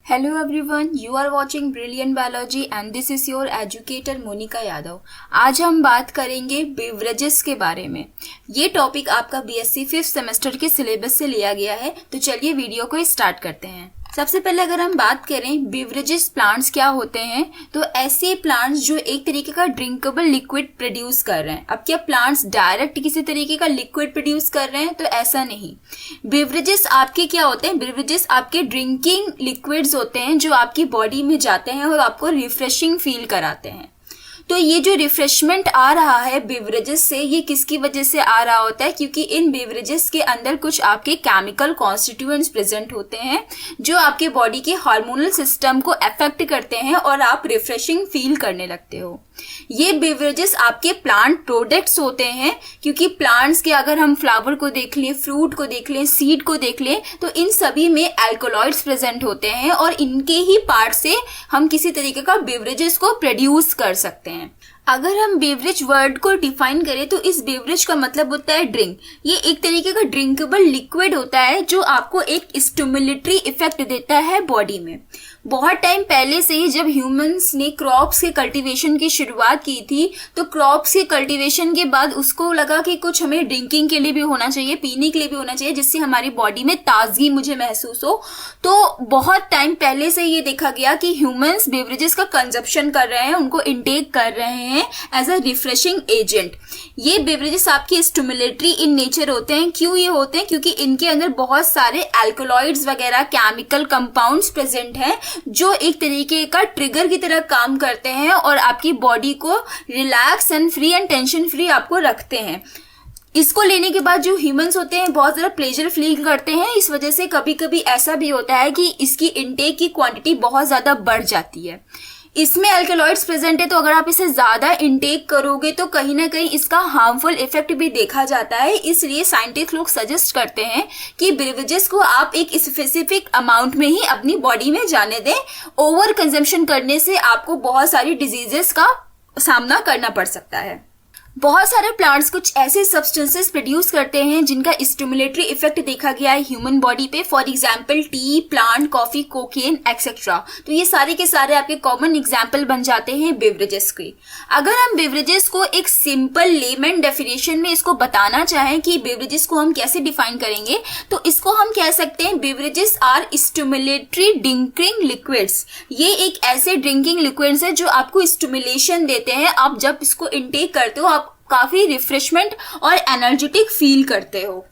Hello everyone, you are watching Brilliant Biology and this is your educator Monika Yadav. आज हम बात करेंगे बेवरेजेस के बारे में। ये टॉपिक आपका बीएससी 5th सेमेस्टर के सिलेबस से लिया गया है, तो चलिए वीडियो को स्टार्ट करते हैं। सबसे पहले अगर हम बात करें बेवरेजेस प्लांट्स क्या होते हैं, तो ऐसे प्लांट्स जो एक तरीके का ड्रिंकेबल लिक्विड प्रोड्यूस कर रहे हैं। अब क्या प्लांट्स डायरेक्ट किसी तरीके का लिक्विड प्रोड्यूस कर रहे हैं, तो ऐसा नहीं। बेवरेजेस आपके क्या होते हैं, बेवरेजेस आपके ड्रिंकिंग लिक्विड्स होते हैं जो आपकी बॉडी में जाते हैं और आपको रिफ्रेशिंग फील कराते हैं। तो ये जो रिफ्रेशमेंट आ रहा है बेवरेजेस से, ये किसकी वजह से आ रहा होता है, क्योंकि इन बेवरेजेस के अंदर कुछ आपके केमिकल कॉन्स्टिट्यूएंट्स प्रेजेंट होते हैं जो आपके बॉडी के हार्मोनल सिस्टम को अफेक्ट करते हैं और आप रिफ्रेशिंग फील करने लगते हो। ये बेवरेजेस आपके प्लांट प्रोडक्ट्स होते हैं, क्योंकि प्लांट्स के अगर हम फ्लावर को देख लें, फ्रूट को देख लें, सीड को देख लें, तो इन सभी में अल्कोलॉइड्स प्रेजेंट होते हैं और इनके ही पार्ट से हम किसी तरीके का बेवरेजेस को प्रोड्यूस कर सकते हैं। अगर हम बेवरेज वर्ड को डिफाइन करें तो इस बेवरेज का मतलब होता है ड्रिंक। ये एक तरीके का ड्रिंकेबल लिक्विड होता है जो आपको एक स्टिमुलेटरी इफेक्ट देता है बॉडी में। बहुत टाइम पहले से ही जब ह्यूमंस ने क्रॉप्स के कल्टीवेशन की शुरुआत की थी, तो क्रॉप्स के कल्टीवेशन के बाद उसको लगा कि कुछ हमें ड्रिंकिंग के लिए भी होना चाहिए, पीने के लिए भी होना चाहिए, जिससे हमारी बॉडी में ताजगी मुझे महसूस हो। तो बहुत टाइम पहले से ये देखा गया कि ह्यूमंस बेवरेजेस का कंजप्शन कर रहे हैं, उनको इंटेक कर रहे हैं एज अ रिफ्रेशिंग एजेंट। ये बेवरेजेस आपके स्टिमुलेटरी इन नेचर होते हैं। क्यों ये होते हैं? क्योंकि इनके अंदर बहुत सारे अल्कोलॉइड्स वगैरह केमिकल कंपाउंड्स प्रेजेंट हैं जो एक तरीके का ट्रिगर की तरह काम करते हैं और आपकी बॉडी को relax and free and tension free आपको रखते हैं। इसको लेने के बाद जो ह्यूमंस होते हैं बहुत ज़्यादा प्लेजर फील करते हैं। इस वजह से कभी कभी ऐसा भी होता है कि इसकी इनटेक की क्वांटिटी बहुत ज़्यादा बढ़ जाती है। इसमें अल्कलॉइड्स प्रेजेंट है, तो अगर आप इसे ज़्यादा इनटेक करोगे तो कहीं ना कहीं इसका हार्मफुल इफेक्ट भी देखा जाता है। इसलिए साइंटिस्ट लोग सजेस्ट करते हैं कि बेवरेजेस को आप एक स्पेसिफिक अमाउंट में ही अपनी बॉडी में जाने दें। ओवर कंजम्पशन करने से आपको बहुत सारी डिजीजेस का सामना करना पड़ सकता है। बहुत सारे प्लांट्स कुछ ऐसे सब्सटेंसेस प्रोड्यूस करते हैं जिनका स्टिमुलेटरी इफेक्ट देखा गया है ह्यूमन बॉडी पे। For example T, plant, coffee, cocaine etcetera. तो ये सारे के सारे आपके कॉमन एग्जांपल बन जाते हैं बेवरेजेस के। अगर हम बेवरेजेस को एक सिंपल लेमन डेफिनेशन में इसको बताना चाहें कि बेवरेजेस को हम कैसे डिफाइन करेंगे, तो इसको हम कह सकते हैं beverages are stimulatory drinking liquids. ये एक ऐसे ड्रिंकिंग लिक्विड्स है जो आपको स्टिमुलेशन देते हैं। आप जब इसको इनटेक करते हो आप काफी रिफ्रेशमेंट और एनर्जेटिक फील करते हो।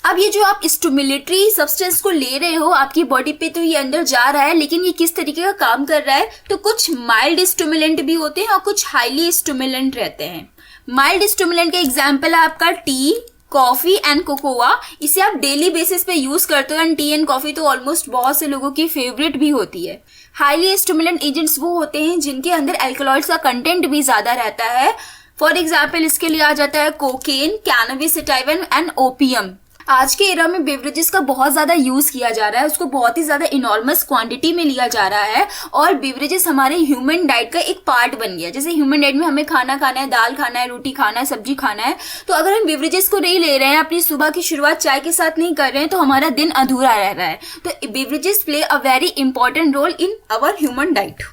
अब ये जो आप स्टिमुलेटरी सब्सटेंस को ले रहे हो आपकी बॉडी पे, तो ये अंदर जा रहा है, लेकिन ये किस तरीके का काम कर रहा है, तो कुछ माइल्ड स्टिमुलेंट भी होते हैं और कुछ हाईली स्टिमुलेंट रहते हैं। माइल्ड स्टिमुलेंट का एग्जाम्पल है आपका टी, कॉफी एंड कोकोआ। इसे आप डेली बेसिस पे यूज करते हो एंड टी एंड कॉफी तो ऑलमोस्ट बहुत से लोगों की फेवरेट भी होती है। हाईली स्टिमुलेंट एजेंट्स वो होते हैं जिनके अंदर अल्कलॉइड्स का कंटेंट भी ज्यादा रहता है। फॉर एग्जाम्पल इसके लिए आ जाता है cocaine, cannabis sativa and opium. आज के एरा में बेवरेजेस का बहुत ज्यादा यूज किया जा रहा है, उसको बहुत ही ज्यादा इनॉर्मस क्वांटिटी में लिया जा रहा है और बेवरेजेस हमारे ह्यूमन डाइट का एक पार्ट बन गया। जैसे ह्यूमन डाइट में हमें खाना खाना है, दाल खाना है, रोटी खाना है, सब्जी खाना है, तो अगर हम बेवरेजेस को नहीं ले रहे हैं, अपनी सुबह की शुरुआत चाय के साथ नहीं कर रहे हैं, तो हमारा दिन अधूरा रह रहा है। तो beverages play a very important role in our human diet.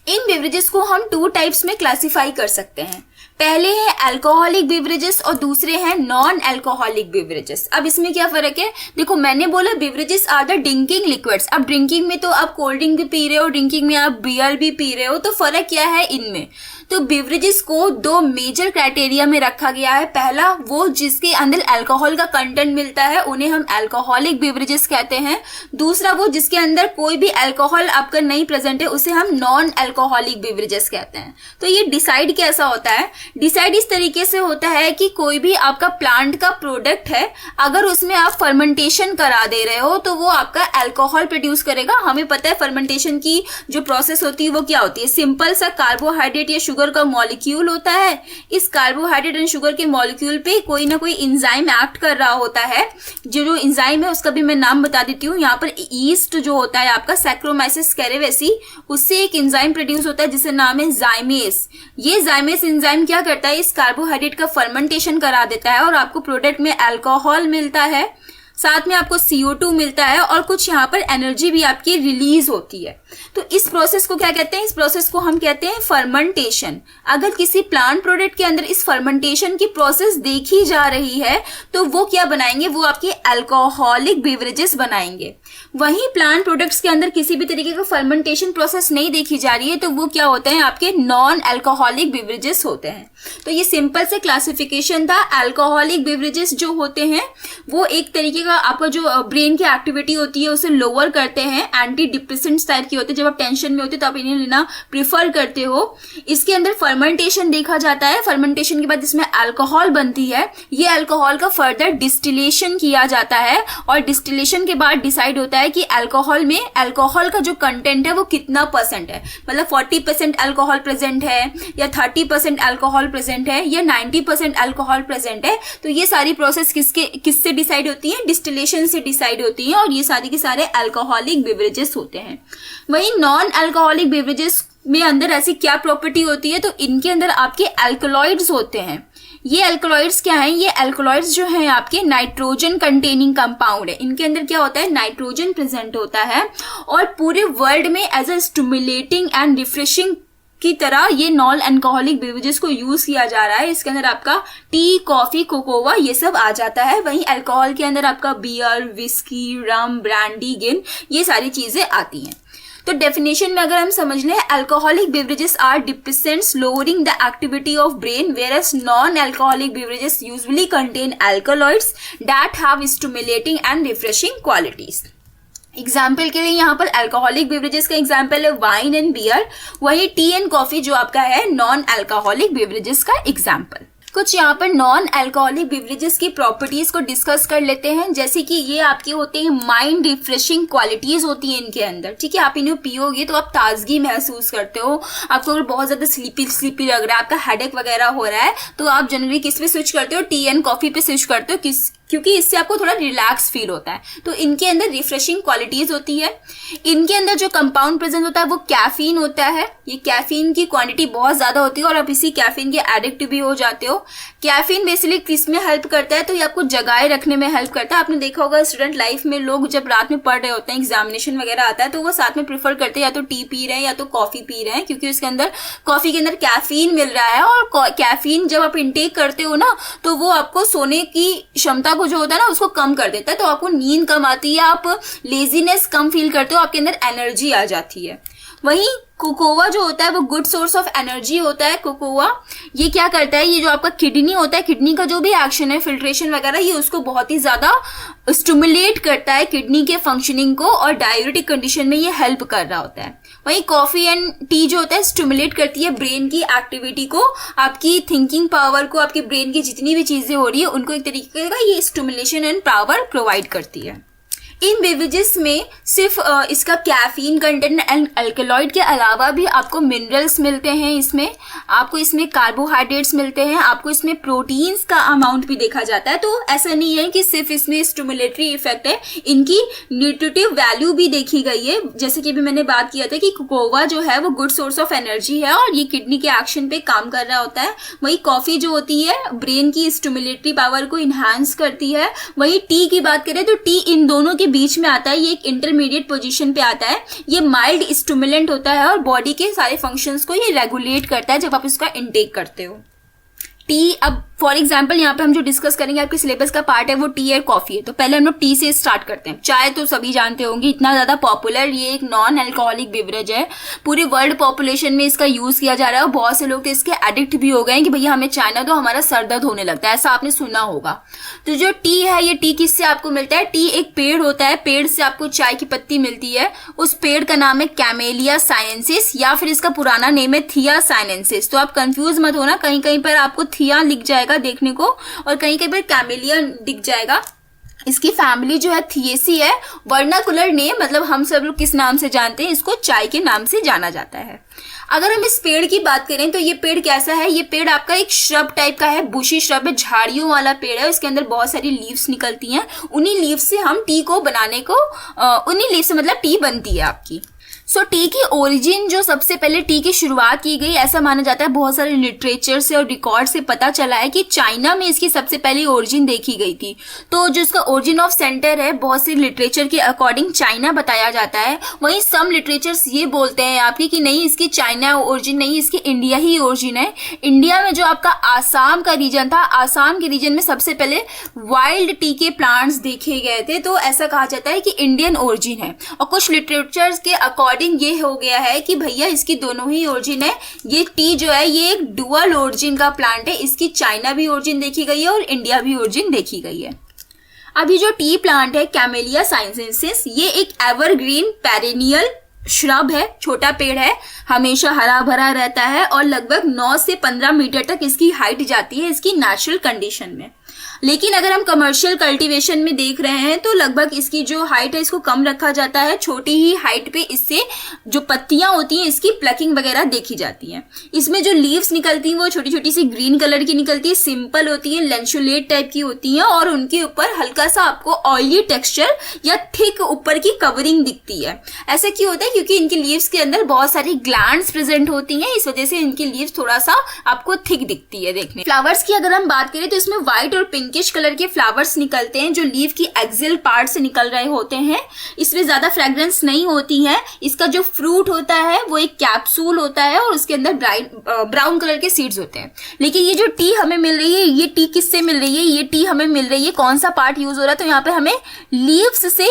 इन बेवरेजेस को हम 2 टाइप्स में क्लासिफाई कर सकते हैं। पहले है अल्कोहलिक बेवरेजेस और दूसरे हैं नॉन अल्कोहलिक बेवरेजेस। अब इसमें क्या फर्क है? देखो, मैंने बोला beverages are the drinking liquids. अब ड्रिंकिंग में तो आप कोल्ड ड्रिंक भी पी रहे हो, ड्रिंकिंग में आप बियर भी पी रहे हो, तो फर्क क्या है इनमें? तो बेवरेजेस को 2 मेजर क्राइटेरिया में रखा गया है। पहला, वो जिसके अंदर अल्कोहल का कंटेंट मिलता है उन्हें हम अल्कोहलिक बेवरेजेस कहते हैं। दूसरा, वो जिसके अंदर कोई भी अल्कोहल आपका नहीं प्रेजेंट है, उसे हम नॉन अल्कोहलिक बेवरेजेस कहते हैं। तो ये डिसाइड कैसा होता है? डिसाइड इस तरीके से होता है कि कोई भी आपका प्लांट का प्रोडक्ट है, अगर उसमें आप फर्मेंटेशन करा दे रहे हो तो वो आपका अल्कोहल प्रोड्यूस करेगा। हमें पता है फर्मेंटेशन की जो प्रोसेस होती है वो क्या होती है, सिंपल सा कार्बोहाइड्रेट या शुगर का मॉलिक्यूल होता है। इस कार्बोहाइड्रेट एंड शुगर के मॉलिक्यूल पे कोई ना कोई एंजाइम एक्ट कर रहा होता है। जो एंजाइम है उसका भी मैं नाम बता देती हूँ। यहाँ पर ईस्ट जो होता है आपका सैक्रोमाइसिस कैरेवेसी, उससे एक एंजाइम प्रोड्यूस होता है जिसका नाम है जाइमेस। ये जाइमेस एंजाइम क्या करता है, इस कार्बोहाइड्रेट का फर्मेंटेशन करा देता है और आपको प्रोडक्ट में अल्कोहल मिलता है। साथ में आपको CO2 मिलता है और कुछ यहाँ पर एनर्जी भी आपकी रिलीज होती है। तो इस प्रोसेस को क्या कहते हैं? इस प्रोसेस को हम कहते हैं फर्मेंटेशन। अगर किसी प्लांट प्रोडक्ट के अंदर इस फर्मेंटेशन की प्रोसेस देखी जा रही है तो वो क्या बनाएंगे? वो आपके अल्कोहलिक बेवरेजेस बनाएंगे। वहीं प्लांट प्रोडक्ट्स के अंदर किसी भी तरीके का फर्मेंटेशन प्रोसेस नहीं देखी जा रही है तो वो क्या होते हैं? आपके नॉन अल्कोहलिक बेवरेजेस होते हैं। तो ये सिंपल से क्लासिफिकेशन था। अल्कोहलिक बेवरेजेस जो होते हैं वो एक तरीके का आपका जो ब्रेन की एक्टिविटी होती है उसे लोअर करते हैं, एंटी डिप्रेसेंट्स टाइप की होते हैं। जब आप टेंशन में होते हो तो आप इन्हें लेना प्रिफर करते हो। इसके अंदर फर्मेंटेशन देखा जाता है। फर्मेंटेशन के बाद इसमें अल्कोहल बनती है। ये अल्कोहल का फर्दर डिस्टिलेशन किया जाता है और डिस्टिलेशन के बाद डिसाइड होता है कि अल्कोहल में अल्कोहल का जो कंटेंट है वो कितना परसेंट है, मतलब 40% अल्कोहल प्रेजेंट है या 30% अल्कोहल प्रेजेंट है या 90% अल्कोहल प्रेजेंट है। तो ये सारी प्रोसेस किससे डिसाइड होती है? डिस्टिलेशन से डिसाइड होती है और ये सारे के सारे अल्कोहलिक बेवरेजेस होते हैं। वहीं नॉन अल्कोहलिक बेवरेजेस में अंदर ऐसी क्या प्रॉपर्टी होती है? तो इनके अंदर आपके अल्कलॉइड्स होते हैं। ये अल्कलॉइड्स क्या हैं? ये अल्कलॉइड्स जो हैं आपके नाइट्रोजन कंटेनिंग कंपाउंड है। इनके अंदर क्या होता है? नाइट्रोजन प्रेजेंट होता है और पूरे वर्ल्ड में as a stimulating and refreshing की तरह ये नॉन अल्कोहलिक बेवरेजेस को यूज किया जा रहा है। इसके अंदर आपका टी, कॉफी, कोकोवा ये सब आ जाता है। वहीं अल्कोहल के अंदर आपका बियर, विस्की, रम, ब्रांडी, गिन ये सारी चीजें आती हैं। तो डेफिनेशन में अगर हम समझ लें, alcoholic beverages are depressants lowering the activity of brain, whereas non-alcoholic beverages usually contain alkaloids that have stimulating and refreshing qualities. Example के लिए यहाँ पर अल्कोहलिक बेवरेजेस का एग्जाम्पल है वाइन एंड बियर। वही टी एंड कॉफी जो आपका है नॉन अल्कोहलिक बेवरेजेस का एग्जाम्पल। कुछ यहाँ पर नॉन अल्कोहलिक बेवरेजेस की प्रॉपर्टीज को डिस्कस कर लेते हैं। जैसे कि ये आपके होते हैं माइंड रिफ्रेशिंग क्वालिटीज होती हैं इनके अंदर, ठीक है। आप इन्हें पियोगे तो आप ताजगी महसूस करते हो। आपको अगर बहुत ज्यादा स्लीपी लग रहा है, आपका हेडेक वगैरह हो रहा है, तो आप जनरली किस पे स्विच करते हो? टी एंड कॉफी पे स्विच करते हो। क्योंकि इससे आपको थोड़ा रिलैक्स फील होता है। तो इनके अंदर रिफ्रेशिंग क्वालिटीज होती है। इनके अंदर जो कंपाउंड प्रेजेंट होता है वो कैफीन होता है। ये कैफीन की क्वांटिटी बहुत ज्यादा होती है और आप इसी कैफीन के एडिक्ट भी हो जाते हो। कैफीन बेसिकली किस में हेल्प करता है? तो ये आपको जगाए रखने में हेल्प करता है। आपने देखा होगा स्टूडेंट लाइफ में लोग जब रात में पढ़ रहे होते हैं, एग्जामिनेशन वगैरह आता है, तो वो साथ में प्रीफर करते हैं या तो टी पी रहे हैं या तो कॉफी पी रहे हैं, क्योंकि उसके अंदर कॉफी के अंदर कैफीन मिल रहा है। और कैफीन जब आप इंटेक करते हो ना तो वो आपको सोने की क्षमता को जो होता है ना उसको कम कर देता है। तो आपको नींद कम आती है, आप लेजीनेस कम फील करते हो, आपके अंदर एनर्जी आ जाती है। वहीं कोकोवा जो होता है वो गुड सोर्स ऑफ एनर्जी होता है। कोकोवा ये क्या करता है? ये जो आपका किडनी होता है, किडनी का जो भी एक्शन है, फिल्ट्रेशन वगैरह, ये उसको बहुत ही ज्यादा स्टिमुलेट करता है किडनी के फंक्शनिंग को, और डायबिटिक कंडीशन में ये हेल्प कर रहा होता है। वहीं कॉफी एंड टी जो होता है स्टिमुलेट करती है ब्रेन की एक्टिविटी को, आपकी थिंकिंग पावर को, आपके ब्रेन की जितनी भी चीजें हो रही है उनको एक तरीके का ये स्टिमुलेशन एंड पावर प्रोवाइड करती है। इन बेवरेजेस में सिर्फ इसका कैफीन कंटेंट एंड अल्कलॉइड के अलावा भी आपको मिनरल्स मिलते हैं। इसमें आपको इसमें कार्बोहाइड्रेट्स मिलते हैं, आपको इसमें प्रोटीन्स का अमाउंट भी देखा जाता है। तो ऐसा नहीं है कि सिर्फ इसमें स्टिमुलेटरी इफेक्ट है, इनकी न्यूट्रिटिव वैल्यू भी देखी गई है। जैसे कि अभी मैंने बात किया था कि कोकोवा जो है वो गुड सोर्स ऑफ एनर्जी है और ये किडनी के एक्शन पे काम कर रहा होता है। वही कॉफी जो होती है ब्रेन की स्टिमुलेटरी पावर को इन्हांस करती है। वही टी की बात करें तो टी इन दोनों के बीच में आता है, ये एक इंटरमीडिएट पोजीशन पे आता है। ये माइल्ड स्टिमुलेंट होता है और बॉडी के सारे फंक्शंस को ये रेगुलेट करता है जब आप इसका इनटेक करते हो। टी, अब फॉर एग्जाम्पल यहाँ पे हम जो डिस्कस करेंगे आपके सिलेबस का पार्ट है वो टी और कॉफी है। तो पहले हम लोग टी से स्टार्ट करते हैं। चाय तो सभी जानते होंगे, इतना ज्यादा पॉपुलर, ये एक नॉन अल्कोहलिक बेवरेज है। पूरे वर्ल्ड पॉपुलेशन में इसका यूज किया जा रहा है और बहुत से लोग तो इसके एडिक्ट भी हो गए हैं कि भैया हमें चाय ना दो, हमारा सर दर्द होने लगता है, ऐसा आपने सुना होगा। तो जो टी है, ये टी किससे आपको मिलता है? टी एक पेड़ होता है, पेड़ से आपको चाय की पत्ती मिलती है। उस पेड़ का नाम है कैमेलिया साइनेंसिस या फिर इसका पुराना नेम है थिया साइनेंसिस। तो आप कंफ्यूज मत होना, कहीं कहीं पर आपको थिया लिख जाएगा देखने को और कहीं कहीं पर कैमेलिया दिख जाएगा। इसकी फैमिली जो है थिएसी है। वर्नाकुलर नेम मतलब हम सब लोग किस नाम से जानते हैं? इसको चाय के नाम से जाना जाता है। अगर हम इस पेड़ की बात करें तो ये पेड़ कैसा है? ये पेड़ आपका एक श्रब टाइप का है, बुशी श्रब है, झाड़ियों वाला पेड़ है। इसके अंदर बहुत सारी लीव्स निकलती हैं, उन्हीं लीव्स से हम टी को बनाने को उन्हीं लीव से मतलब टी बनती है आपकी। सो टी की ओरिजिन जो सबसे पहले टी की शुरुआत की गई, ऐसा माना जाता है, बहुत सारे लिटरेचर से और रिकॉर्ड से पता चला है कि चाइना में इसकी सबसे पहली ओरिजिन देखी गई थी। तो जो इसका ओरिजिन ऑफ सेंटर है, बहुत से लिटरेचर के अकॉर्डिंग चाइना बताया जाता है। वहीं सम लिटरेचर्स ये बोलते हैं आपकी कि नहीं, इसकी चाइना ओरिजिन नहीं, इसकी इंडिया ही ओरिजिन है। इंडिया में जो आपका आसाम का रीजन था, आसाम के रीजन में सबसे पहले वाइल्ड टी के प्लांट्स देखे गए थे, तो ऐसा कहा जाता है कि इंडियन ओरिजिन है। और कुछ लिटरेचर्स के अकॉर्डिंग ये हो गया है कि भैया इसकी दोनों ही ओरिजिन है। ये टी जो है ये एक डुअल ओरिजिन का प्लांट है, इसकी चाइना भी ओरिजिन देखी गई है और इंडिया भी ओरिजिन देखी गई है। अभी जो टी प्लांट है कैमेलिया साइनेंसिस, ये एक एवरग्रीन पेरेनियल श्रब है, छोटा पेड़ है, हमेशा हरा भरा रहता है और लगभग 9 से 15 मीटर तक इसकी हाइट जाती है इसकी नेचुरल कंडीशन में। लेकिन अगर हम कमर्शियल कल्टीवेशन में देख रहे हैं तो लगभग इसकी जो हाइट है इसको कम रखा जाता है। छोटी ही हाइट पे इससे जो पत्तियां होती हैं इसकी प्लकिंग वगैरह देखी जाती है। इसमें जो लीव्स निकलती हैं वो छोटी छोटी सी ग्रीन कलर की निकलती है, सिंपल होती है, लेंसुलेट टाइप की होती हैं और उनके ऊपर हल्का सा आपको ऑयली टेक्सचर या थिक ऊपर की कवरिंग दिखती है। ऐसा क्यों होता है? क्योंकि इनके लीव्स के अंदर बहुत सारी ग्लैंड्स प्रेजेंट होती हैं, इस वजह से इनकी लीव्स थोड़ा सा आपको थिक दिखती है देखने। फ्लावर्स की अगर हम बात करें तो इसमें व्हाइट और पिंकिश कलर के फ्लावर्स निकलते हैं जो लीफ की एक्सियल पार्ट से निकल रहे होते हैं। इसमें ज्यादा फ्रेग्रेंस नहीं होती है। इसका जो फ्रूट होता है वो एक कैप्सूल होता है और उसके अंदर ब्राउन कलर के सीड्स होते हैं। लेकिन ये जो टी हमें मिल रही है, ये टी किससे मिल रही है? ये टी हमें मिल रही है, कौन सा पार्ट यूज हो रहा है? तो यहाँ पे हमें लीव्स से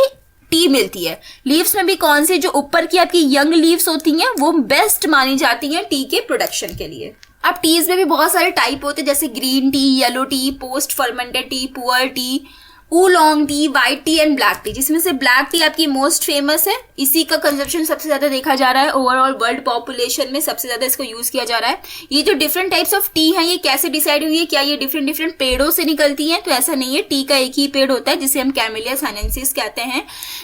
टी मिलती है। लीव्स में भी कौन से, जो ऊपर की आपकी यंग लीव्स होती हैं वो बेस्ट मानी जाती हैं टी के प्रोडक्शन के लिए। अब टीज में भी बहुत सारे टाइप होते हैं, जैसे green tea, yellow T, post fermented T, poor T, oolong tea, white T and black T, जिसमें से ब्लैक टी आपकी मोस्ट फेमस है। इसी का कंजप्शन सबसे ज्यादा देखा जा रहा है, ओवरऑल वर्ल्ड पॉपुलेशन में सबसे ज्यादा इसको यूज किया जा रहा है। ये जो डिफरेंट टाइप्स ऑफ टी है ये कैसे डिसाइड हुई है? क्या ये डिफरेंट डिफरेंट पेड़ों से निकलती हैं? तो ऐसा नहीं है, टी का एक ही पेड़ होता है जिसे हम कैमेलिया साइनेंसिस कहते हैं।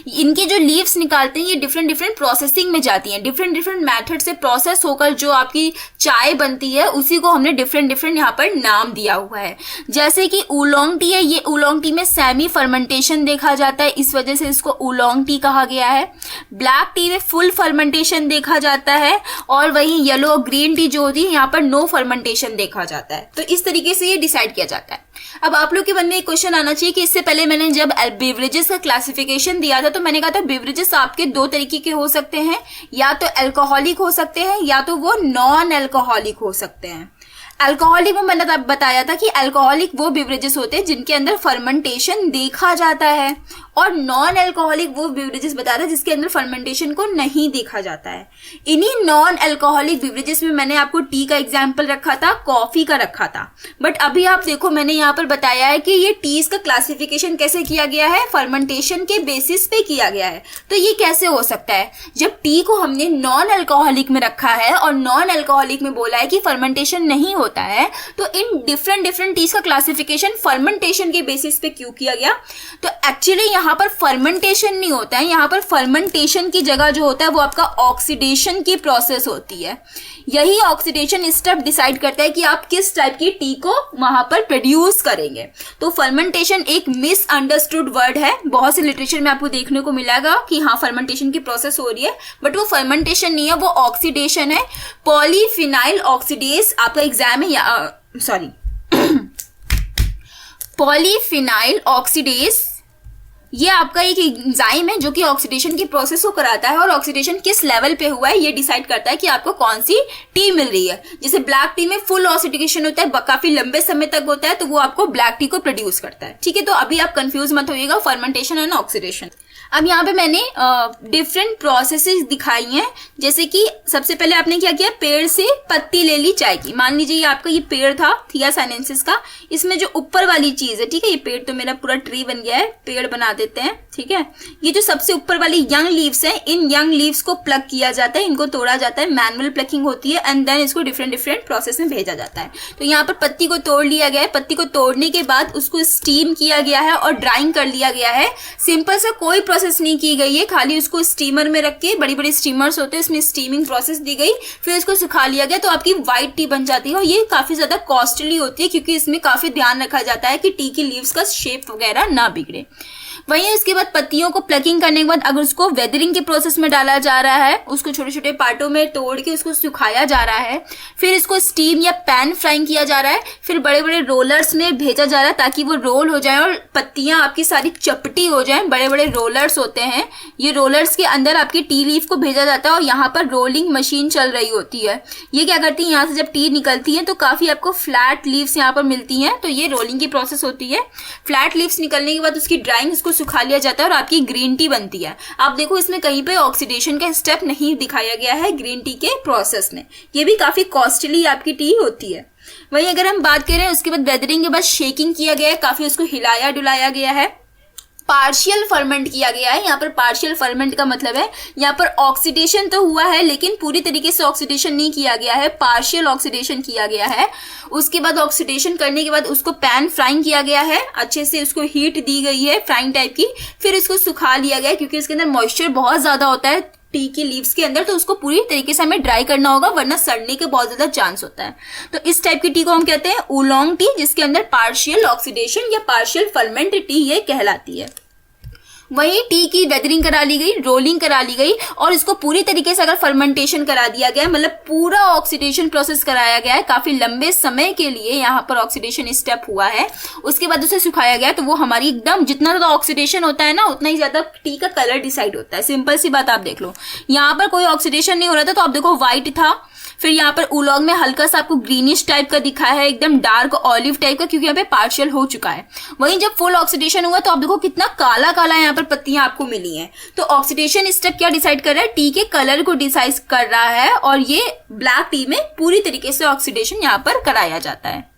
इनके जो लीव्स निकालते हैं ये डिफरेंट डिफरेंट प्रोसेसिंग में जाती हैं, डिफरेंट डिफरेंट मैथड से प्रोसेस होकर जो आपकी चाय बनती है उसी को हमने डिफरेंट डिफरेंट यहाँ पर नाम दिया हुआ है। जैसे कि ऊलोंग टी है, ये ऊलोंग टी में सेमी फर्मेंटेशन देखा जाता है, इस वजह से इसको ऊलोंग टी कहा गया है। ब्लैक टी में फुल फर्मेंटेशन देखा जाता है और वहीं येलो और ग्रीन टी जो होती है यहाँ पर नो फर्मेंटेशन देखा जाता है। तो इस तरीके से ये डिसाइड किया जाता है। अब आप लोग के मन में एक क्वेश्चन आना चाहिए कि इससे पहले मैंने जब बेवरेजेस का क्लासिफिकेशन दिया था तो मैंने कहा था बेवरेजेस आपके दो तरीके के हो सकते हैं, या तो अल्कोहलिक हो सकते हैं या तो वो नॉन अल्कोहलिक हो सकते हैं। अल्कोहलिक में मैंने तब बताया था कि अल्कोहलिक वो बेवरेजेस होते हैं जिनके अंदर फर्मेंटेशन देखा जाता है, और नॉन अल्कोहलिक वो बेवरेजेस बताया था जिसके अंदर फर्मेंटेशन को नहीं देखा जाता है। इन्हीं नॉन अल्कोहलिक बेवरेजेस में मैंने आपको टी का एग्जाम्पल रखा था, कॉफी का रखा था, बट अभी आप देखो मैंने यहाँ पर बताया है कि ये टीज का क्लासिफिकेशन कैसे किया गया है, फर्मेंटेशन के बेसिस पे किया गया है। तो ये कैसे हो सकता है? जब टी को हमने नॉन अल्कोहलिक में रखा है और नॉन अल्कोहलिक में बोला है कि फर्मेंटेशन नहीं होता है, तो इन डिफरेंट डिफरेंट टीज का क्लासिफिकेशन फर्मेंटेशन के बेसिस पे क्यों किया गया? तो एक्चुअली यहाँ पर फर्मेंटेशन नहीं होता है, यहाँ पर फर्मेंटेशन की जगह जो होता है वो आपका ऑक्सीडेशन की प्रोसेस होती है। यही ऑक्सीडेशन स्टेप डिसाइड करता है कि आप किस टाइप की टी को वहां पर प्रोड्यूस करेंगे। तो फर्मेंटेशन एक मिसअंडरस्टूड वर्ड है, बहुत से लिटरेचर में आपको देखने को मिलेगा कि हाँ फर्मेंटेशन की प्रोसेस हो रही है, बट वो फर्मेंटेशन नहीं है, वो ऑक्सीडेशन है। पॉलीफिनाइल ऑक्सीडेज आपका एग्जाम है, सॉरी पॉलीफिनाइल ऑक्सीडेज, ये आपका एक एंजाइम है जो कि ऑक्सीडेशन की प्रोसेस को कराता है, और ऑक्सीडेशन किस लेवल पे हुआ है ये डिसाइड करता है कि आपको कौन सी टी मिल रही है। जैसे ब्लैक टी में फुल ऑक्सीडेशन होता है, काफी लंबे समय तक होता है, तो वो आपको ब्लैक टी को प्रोड्यूस करता है। ठीक है, तो अभी आप कंफ्यूज मत होइएगा फर्मेंटेशन एंड ऑक्सीडेशन। अब यहाँ पे मैंने डिफरेंट प्रोसेसेस दिखाई हैं, जैसे कि सबसे पहले आपने क्या किया, पेड़ से पत्ती ले ली चाय की। मान लीजिए ये आपका ये पेड़ था थिया साइनेंसिस का, इसमें जो ऊपर वाली चीज है, ठीक है, ये पेड़ तो मेरा पूरा ट्री बन गया है, पेड़ बना देते हैं, ठीक है। ये जो सबसे ऊपर वाली यंग लीव्स है, इन यंग लीव्स को प्लग किया जाता है, इनको तोड़ा जाता है, मैनुअल प्लकिंग होती है, एंड देन इसको डिफरेंट डिफरेंट प्रोसेस में भेजा जाता है। तो यहाँ पर पत्ती को तोड़ लिया गया है, पत्ती को तोड़ने के बाद उसको स्टीम किया गया है और ड्राइंग कर लिया गया है। सिंपल सा कोई प्रोसेस नहीं की गई है, खाली उसको स्टीमर में रख के, बड़ी बड़ी स्टीमर्स होते हैं, इसमें स्टीमिंग प्रोसेस दी गई, फिर इसको सुखा लिया गया, तो आपकी व्हाइट टी बन जाती है। और ये काफी ज्यादा कॉस्टली होती है क्योंकि इसमें काफी ध्यान रखा जाता है कि टी की लीव्स का शेप वगैरह ना बिगड़े। वहीं उसके बाद पत्तियों को प्लकिंग करने के बाद अगर उसको वेदरिंग के प्रोसेस में डाला जा रहा है, उसको छोटे छोटे पार्टों में तोड़ के उसको सुखाया जा रहा है, फिर इसको स्टीम या पैन फ्राइंग किया जा रहा है, फिर बड़े बड़े रोलर्स में भेजा जा रहा है ताकि वो रोल हो जाए और पत्तियां आपकी सारी चपटी हो जाए। बड़े बड़े रोलर्स होते हैं, ये रोलर्स के अंदर आपकी टी लीफ को भेजा जाता है और यहाँ पर रोलिंग मशीन चल रही होती है। ये क्या करती है, यहाँ से जब टी निकलती है तो काफी आपको फ्लैट लीव्स यहाँ पर मिलती हैं, तो ये रोलिंग की प्रोसेस होती है। फ्लैट लीव्स निकलने के बाद उसकी ड्राइंग, उसको सुखा लिया जाता है और आपकी ग्रीन टी बनती है। आप देखो इसमें कहीं पे ऑक्सीडेशन का स्टेप नहीं दिखाया गया है ग्रीन टी के प्रोसेस में। ये भी काफी कॉस्टली आपकी टी होती है। वहीं अगर हम बात करें उसके बाद वेदरिंग के बाद शेकिंग किया गया है, काफी उसको हिलाया डुलाया गया है, पार्शियल फर्मेंट किया गया है। यहाँ पर पार्शियल फर्मेंट का मतलब है यहाँ पर ऑक्सीडेशन तो हुआ है लेकिन पूरी तरीके से ऑक्सीडेशन नहीं किया गया है, पार्शियल ऑक्सीडेशन किया गया है। उसके बाद ऑक्सीडेशन करने के बाद उसको पैन फ्राइंग किया गया है, अच्छे से उसको हीट दी गई है फ्राइंग टाइप की, फिर इसको सुखा लिया गया क्योंकि उसके अंदर मॉइस्चर बहुत ज्यादा होता है टी की लीव्स के अंदर, तो उसको पूरी तरीके से हमें ड्राई करना होगा वरना सड़ने के बहुत ज्यादा चांस होता है। तो इस टाइप की टी को हम कहते हैं ओलोंग टी, जिसके अंदर पार्शियल ऑक्सीडेशन या पार्शियल फर्मेंट टी ये कहलाती है। वहीं टी की वेदरिंग करा ली गई, रोलिंग करा ली गई और इसको पूरी तरीके से अगर फर्मेंटेशन करा दिया गया, मतलब पूरा ऑक्सीडेशन प्रोसेस कराया गया है, काफी लंबे समय के लिए यहाँ पर ऑक्सीडेशन स्टेप हुआ है, उसके बाद उसे सुखाया गया, तो वो हमारी एकदम जितना ज्यादा ऑक्सीडेशन होता है ना उतना ही ज्यादा टी का कलर डिसाइड होता है। सिंपल सी बात आप देख लो, यहाँ पर कोई ऑक्सीडेशन नहीं हो रहा था तो आप देखो व्हाइट था, फिर यहाँ पर उलोंग में हल्का सा आपको ग्रीनिश टाइप का दिखा है, एकदम डार्क ऑलिव टाइप का, क्योंकि यहाँ पे पार्शियल हो चुका है। वहीं जब फुल ऑक्सीडेशन हुआ तो आप देखो कितना काला काला यहाँ पर पत्तियां आपको मिली हैं। तो ऑक्सीडेशन स्टेप क्या डिसाइड कर रहा है, टी के कलर को डिसाइड कर रहा है और ये ब्लैक टी में पूरी तरीके से ऑक्सीडेशन यहाँ पर कराया जाता है।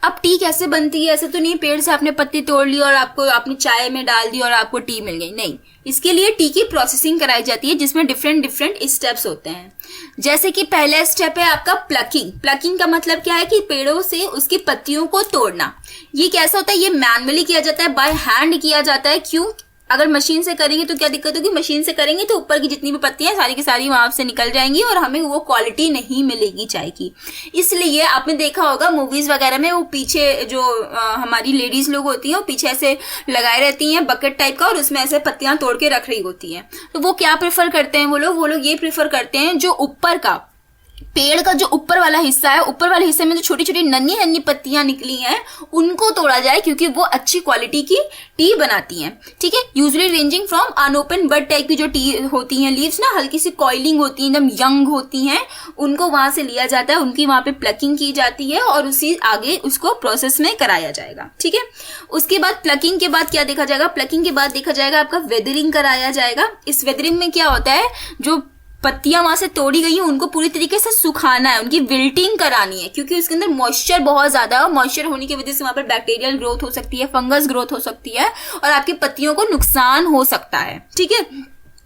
अब टी कैसे बनती है, ऐसे तो नहीं पेड़ से आपने पत्ती तोड़ ली और आपको आपने चाय में डाल दी और आपको टी मिल गई, नहीं। इसके लिए टी की प्रोसेसिंग कराई जाती है जिसमें डिफरेंट डिफरेंट स्टेप्स होते हैं। जैसे कि पहला स्टेप है आपका प्लकिंग। प्लकिंग का मतलब क्या है कि पेड़ों से उसकी पत्तियों को तोड़ना। ये कैसा होता है, ये मैनुअली किया जाता है, बाय हैंड किया जाता है। क्यों, अगर मशीन से करेंगे तो क्या दिक्कत होगी, मशीन से करेंगे तो ऊपर की जितनी भी पत्तियां सारी की सारी वहां से निकल जाएंगी और हमें वो क्वालिटी नहीं मिलेगी चाय की। इसलिए आपने देखा होगा मूवीज वगैरह में वो पीछे जो हमारी लेडीज लोग होती हैं वो पीछे ऐसे लगाए रहती हैं बकेट टाइप का और उसमें ऐसे पत्तियां तोड़ के रख रही होती हैं। तो वो क्या प्रेफर करते हैं, वो लोग ये प्रेफर करते हैं जो ऊपर का पेड़ का जो ऊपर वाला हिस्सा है, ऊपर वाले हिस्से में जो छोटी छोटी नन्ही नन्ही पत्तियां निकली हैं उनको तोड़ा जाए, क्योंकि वो अच्छी क्वालिटी की टी बनाती हैं। ठीक है, usually ranging from unopen bud type की जो टी होती हैं, लीव्स ना हल्की सी कॉइलिंग होती है, एकदम यंग होती हैं, उनको वहां से लिया जाता है, उनकी वहां पे प्लकिंग की जाती है और उसी आगे उसको प्रोसेस में कराया जाएगा। ठीक है, उसके बाद प्लकिंग के बाद क्या देखा जाएगा, प्लकिंग के बाद देखा जाएगा आपका वेदरिंग कराया जाएगा। इस वेदरिंग में क्या होता है, जो पत्तियां वहां से तोड़ी गई हैं उनको पूरी तरीके से सुखाना है, उनकी विल्टिंग करानी है, क्योंकि उसके अंदर मॉइस्चर बहुत ज्यादा है और मॉइस्चर होने की वजह से वहां पर बैक्टीरियल ग्रोथ हो सकती है, फंगस ग्रोथ हो सकती है और आपकी पत्तियों को नुकसान हो सकता है। ठीक है,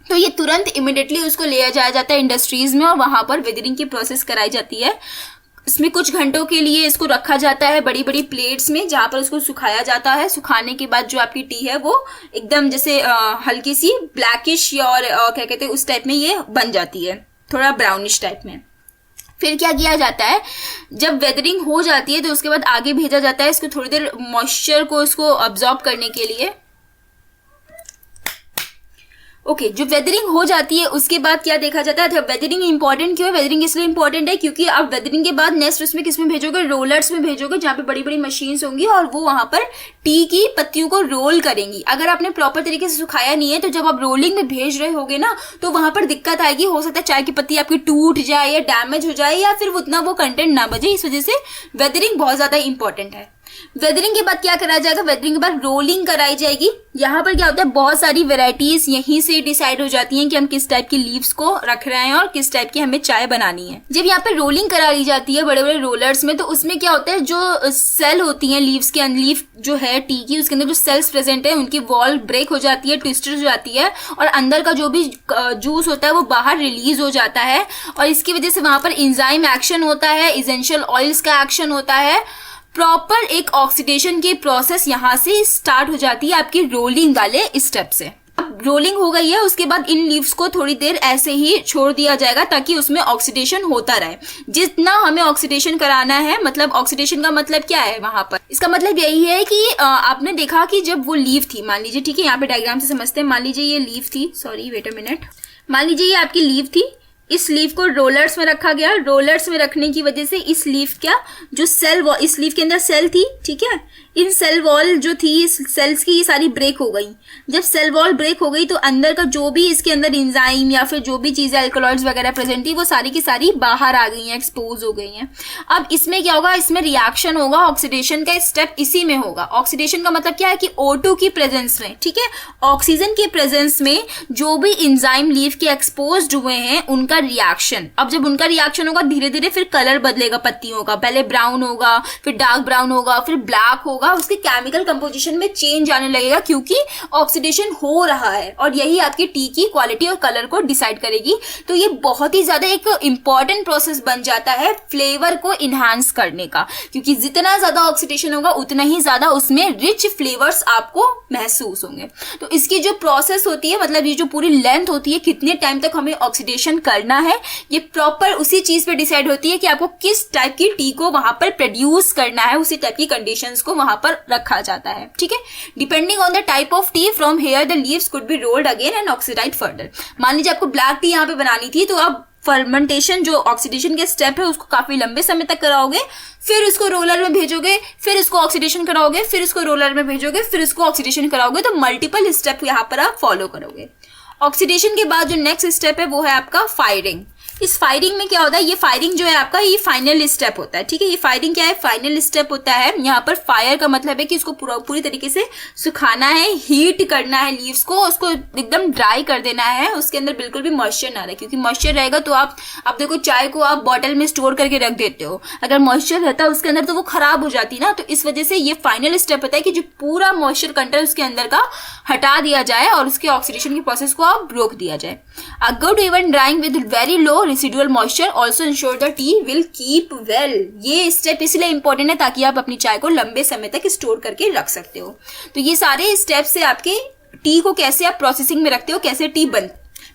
तो ये तुरंत इमिडिएटली उसको ले जाया जाता है इंडस्ट्रीज में और वहां पर वेदरिंग की प्रोसेस कराई जाती है। इसमें कुछ घंटों के लिए इसको रखा जाता है बड़ी बड़ी प्लेट्स में, जहां पर उसको सुखाया जाता है। सुखाने के बाद जो आपकी टी है वो एकदम जैसे हल्की सी ब्लैकिश और क्या कहते हैं उस टाइप में ये बन जाती है, थोड़ा ब्राउनिश टाइप में। फिर क्या किया जाता है, जब वेदरिंग हो जाती है तो उसके बाद आगे भेजा जाता है इसको थोड़ी देर मॉइस्चर को इसको अब्जॉर्ब करने के लिए। ओके, जो वेदरिंग हो जाती है उसके बाद क्या देखा जाता है, वेदरिंग इंपॉर्टेंट क्यों है, वेदरिंग इसलिए इंपॉर्टेंट है क्योंकि आप वेदरिंग के बाद नेक्स्ट उसमें किसमें भेजोगे, रोलर्स में भेजोगे, जहाँ पे बड़ी बड़ी मशीन्स होंगी और वो वहां पर टी की पत्तियों को रोल करेंगी। अगर आपने प्रॉपर तरीके से सुखाया नहीं है तो जब आप रोलिंग में भेज रहे होगे ना तो वहां पर दिक्कत आएगी, हो सकता है चाय की पत्ती आपकी टूट जाए या डैमेज हो जाए या फिर उतना वो कंटेंट ना बचे। इस वजह से वेदरिंग बहुत ज्यादा इंपॉर्टेंट है। वेदरिंग के बाद क्या कराया जाएगा, वेदरिंग के बाद रोलिंग कराई जाएगी। यहाँ पर क्या होता है, बहुत सारी वेराइटीज यहीं से डिसाइड हो जाती हैं कि हम किस टाइप की लीव्स को रख रहे हैं और किस टाइप की हमें चाय बनानी है। जब यहाँ पे रोलिंग करा ली जाती है बड़े बड़े रोलर्स में, तो उसमें क्या होता है, जो सेल होती है लीव्स के अंदर, लीफ जो है टी की उसके अंदर जो सेल्स प्रेजेंट है उनकी वॉल ब्रेक हो जाती है, ट्विस्टेड हो जाती है और अंदर का जो भी जूस होता है वो बाहर रिलीज हो जाता है और इसकी वजह से वहां पर एंजाइम एक्शन होता है, एसेंशियल ऑयल्स का एक्शन होता है। प्रॉपर एक ऑक्सीडेशन की प्रोसेस यहां से स्टार्ट हो जाती है आपकी रोलिंग वाले स्टेप से। अब अब रोलिंग हो गई है, उसके बाद इन लीव्स को थोड़ी देर ऐसे ही छोड़ दिया जाएगा ताकि उसमें ऑक्सीडेशन होता रहे। जितना हमें ऑक्सीडेशन कराना है, मतलब ऑक्सीडेशन का मतलब क्या है वहां पर, इसका मतलब यही है कि आपने देखा कि जब वो लीव थी, मान लीजिए, ठीक है, यहाँ पे डायग्राम से समझते हैं। मान लीजिए ये लीव थी, सॉरी वेट अ मिनट, मान लीजिए ये आपकी लीव थी, इस लीव को रोलर्स में रखा गया। रोलर्स में रखने की वजह से इस लीव क्या, जो सेल वॉल, इस लीव के अंदर सेल थी, ठीक है, इन सेल वॉल जो थी, इस सेल्स की ये सारी ब्रेक हो गई। जब सेल वॉल ब्रेक हो गई तो अंदर का जो भी इसके अंदर इंजाइम या फिर जो भी चीजें अल्कलॉइड्स वगैरह प्रेजेंट थी वो सारी की सारी बाहर आ गई हैं, एक्सपोज हो गई हैं। अब इसमें क्या होगा, इसमें रिएक्शन होगा, ऑक्सीडेशन का स्टेप इसी में होगा। ऑक्सीडेशन का मतलब क्या है कि O2 की प्रेजेंस में, ठीक है, ऑक्सीजन के प्रेजेंस में जो भी इंजाइम लीव के एक्सपोज हुए हैं उनका रिएक्शन। अब जब उनका रिएक्शन होगा धीरे धीरे फिर कलर बदलेगा पत्तियों का, पहले ब्राउन होगा, फिर डार्क ब्राउन होगा, फिर ब्लैक होगा, उसके केमिकल कंपोजिशन में चेंज आने लगेगा क्योंकि ऑक्सीडेशन हो रहा है, और यही आपकी टी की क्वालिटी और कलर को डिसाइड करेगी। तो ये बहुत ही ज्यादा एक इंपॉर्टेंट प्रोसेस बन जाता है फ्लेवर को इनहांस करने का, क्योंकि जितना ज्यादा ऑक्सीडेशन होगा उतना ही ज्यादा उसमें रिच फ्लेवर्स आपको महसूस होंगे। तो इसकी जो प्रोसेस होती है, मतलब ये जो पूरी लेंथ होती है, कितने टाइम तक हमें ऑक्सीडेशन करना है, ये प्रॉपर उसी चीज पे डिसाइड होती है कि आपको किस टाइप की टी को वहां पर प्रोड्यूस करना है, उसी टाइप की कंडीशंस को वहां पर रखा जाता है, ठीक है। Depending on the type of T from here the leaves could be rolled again and oxidised further. मान लीजिए आपको ब्लैक टी यहाँ पे बनानी थी, तो आप फर्मेंटेशन जो ऑक्सीडेशन के स्टेप है उसको काफी लंबे समय तक कराओगे, फिर उसको रोलर में भेजोगे, फिर इसको ऑक्सीडेशन कराओगे, फिर इसको रोलर में भेजोगे, फिर इसको ऑक्सीडेशन कराओगे। तो मल्टीपल स्टेप यहाँ पर आप फॉलो करोगे। ऑक्सीडेशन के बाद जो नेक्स्ट स्टेप है वो है आपका फायरिंग। इस फायरिंग में क्या होता है, ये फायरिंग जो है आपका ये फाइनल स्टेप होता है, ठीक है। ये फायरिंग क्या है, फाइनल स्टेप होता है। यहाँ पर फायर का मतलब है कि इसको पूरी तरीके से सुखाना है, हीट करना है लीव्स को, उसको एकदम ड्राई कर देना है, उसके अंदर बिल्कुल भी मॉइस्चर ना रहे, क्योंकि मॉइस्चर रहेगा तो आप देखो चाय को आप बॉटल में स्टोर करके रख देते हो, अगर मॉइस्चर रहता है उसके अंदर तो वो खराब हो जाती ना। तो इस वजह से ये फाइनल स्टेप होता है कि जो पूरा मॉइस्चर कंटेंट उसके अंदर का हटा दिया जाए और उसके ऑक्सीडेशन की प्रोसेस को आप रोक दिया जाए। A good even drawing with very low residual moisture also ensure the T will keep well. ये स्टेप इसलिए इंपॉर्टेंट है ताकि आप अपनी चाय को लंबे समय तक स्टोर करके रख सकते हो। तो ये सारे स्टेप से आपके टी को कैसे आप प्रोसेसिंग में रखते हो, कैसे टी बन।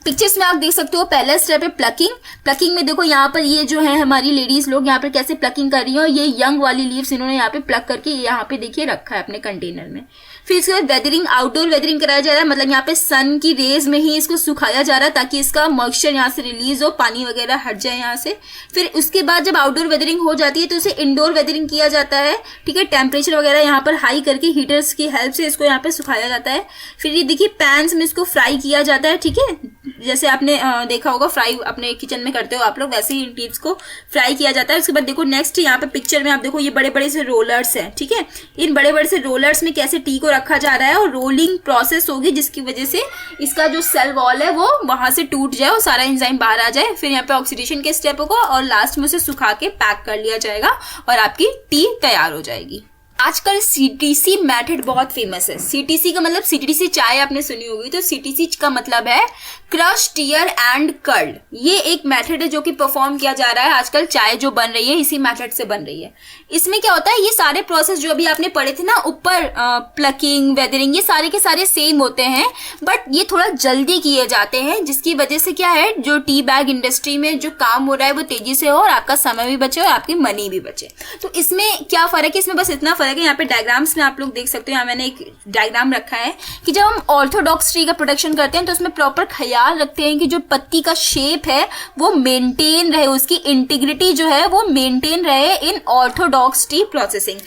पिक्चर्स में आप देख सकते हो, पहला स्टेप है प्लकिंग। प्लकिंग में देखो यहाँ पर ये जो है हमारी लेडीज लोग यहाँ पे कैसे प्लकिंग कर रही है, ये यंग वाली लीव्स इन्होंने यहाँ पे प्लक करके यहाँ पे देखिए रखा है अपने कंटेनर में। फिर इसके बाद वेदरिंग, आउटडोर वेदरिंग कराया जा रहा है, मतलब यहाँ पे सन की रेज में ही इसको सुखाया जा रहा है ताकि इसका मॉइस्चर यहाँ से रिलीज हो, पानी वगैरह हट जाए यहाँ से। फिर उसके बाद जब आउटडोर वेदरिंग हो जाती है तो इसे इंडोर वेदरिंग किया जाता है, ठीक है। टेम्परेचर वगैरह यहाँ पर हाई करके हीटर्स की हेल्प से इसको यहाँ पे सुखाया जाता है। फिर ये देखिए पैन्स में इसको फ्राई किया जाता है, ठीक है, जैसे आपने देखा होगा फ्राई अपने किचन में करते हो आप लोग, वैसे ही इन टिप्स को फ्राई किया जाता है। उसके बाद देखो नेक्स्ट यहाँ पे पिक्चर में आप देखो ये बड़े बड़े से रोलर्स हैं, ठीक है। इन बड़े बड़े से रोलर्स में कैसे टी को रखा जा रहा है और रोलिंग प्रोसेस होगी जिसकी वजह से इसका जो सेल वॉल है वो वहां से टूट जाए और सारा एंजाइम बाहर आ जाए। फिर यहाँ पे ऑक्सीडेशन के स्टेप होगा और लास्ट में उसे सुखा के पैक कर लिया जाएगा और आपकी टी तैयार हो जाएगी। आजकल सीटीसी मेथड बहुत फेमस है। सीटीसी का मतलब, सीटीसी चाय आपने सुनी होगी, तो सीटीसी का मतलब है क्रश, टीयर एंड कर्ड। ये एक मेथड है जो कि परफॉर्म किया जा रहा है आजकल। चाय जो बन रही है इसी मेथड से बन रही है। इसमें क्या होता है, ये सारे प्रोसेस जो अभी आपने पढ़े थे ना ऊपर, प्लकिंग, वेदरिंग, ये सारे के सारे सेम होते हैं, बट ये थोड़ा जल्दी किए जाते हैं, जिसकी वजह से क्या है, जो टी बैग इंडस्ट्री में जो काम हो रहा है वो तेजी से हो और आपका समय भी बचे और आपकी मनी भी बचे। तो इसमें क्या फर्क है, इसमें बस इतना फर्क है, यहाँ पे डायग्राम्स में आप लोग देख सकते हो, यहाँ मैंने एक डायग्राम रखा है कि जब हम ऑर्थोडॉक्स ट्री का प्रोडक्शन करते हैं तो उसमें प्रॉपर ख्याल रखते हैं कि जो पत्ती का शेप है वो मेंटेन रहे, उसकी इंटीग्रिटी जो है वो मेंटेन रहे इन ऑर्थोडॉक्स टी प्रोसेसिंग।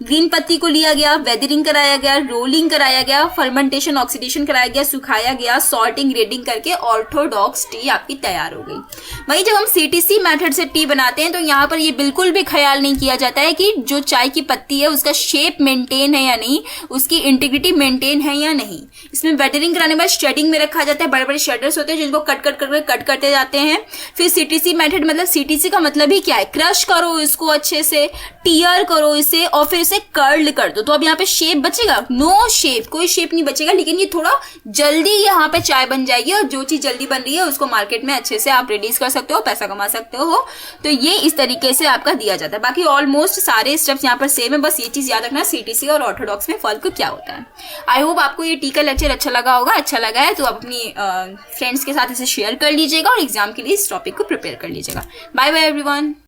ग्रीन पत्ती को लिया गया, वेदरिंग कराया गया, रोलिंग कराया गया, फर्मेंटेशन, ऑक्सीडेशन कराया गया, सुखाया गया, सॉर्टिंग, ग्रेडिंग करके ऑर्थोडॉक्स टी आपकी तैयार हो गई। वहीं जब हम सीटीसी मेथड से टी बनाते हैं तो यहाँ पर ये बिल्कुल भी ख्याल नहीं किया जाता है कि जो चाय की पत्ती है उसका शेप मेंटेन है या नहीं, उसकी इंटीग्रिटी मेंटेन है या नहीं। इसमें वेदरिंग कराने के बाद शेडिंग में रखा जाता है, बड़े बड़े शेडर्स होते हैं जिनको कट करते जाते हैं। फिर सीटीसी मेथड, मतलब सीटीसी का मतलब ही क्या है, क्रश करो इसको अच्छे से, टीयर करो इसे और फिर इसे कर्ल कर दो। तो अब यहाँ पे शेप बचेगा, नो शेप, कोई शेप नहीं बचेगा, लेकिन ये थोड़ा जल्दी यहाँ पे चाय बन जाएगी और जो चीज जल्दी बन रही है उसको मार्केट में अच्छे से आप रिलीज कर सकते हो, पैसा कमा सकते हो। तो ये इस तरीके से आपका दिया जाता है। बाकी ऑलमोस्ट सारे स्टेप्स यहाँ पर सेम है, बस ये चीज याद रखना सीटीसी और ऑर्थोडॉक्स में फर्क क्या होता है। आई होप आपको ये टी का लेक्चर अच्छा लगा होगा। अच्छा लगा है तो आप अपनी फ्रेंड्स के साथ इसे शेयर कर लीजिएगा और एग्जाम के लिए इस टॉपिक को प्रिपेयर कर लीजिएगा। Bye bye everyone.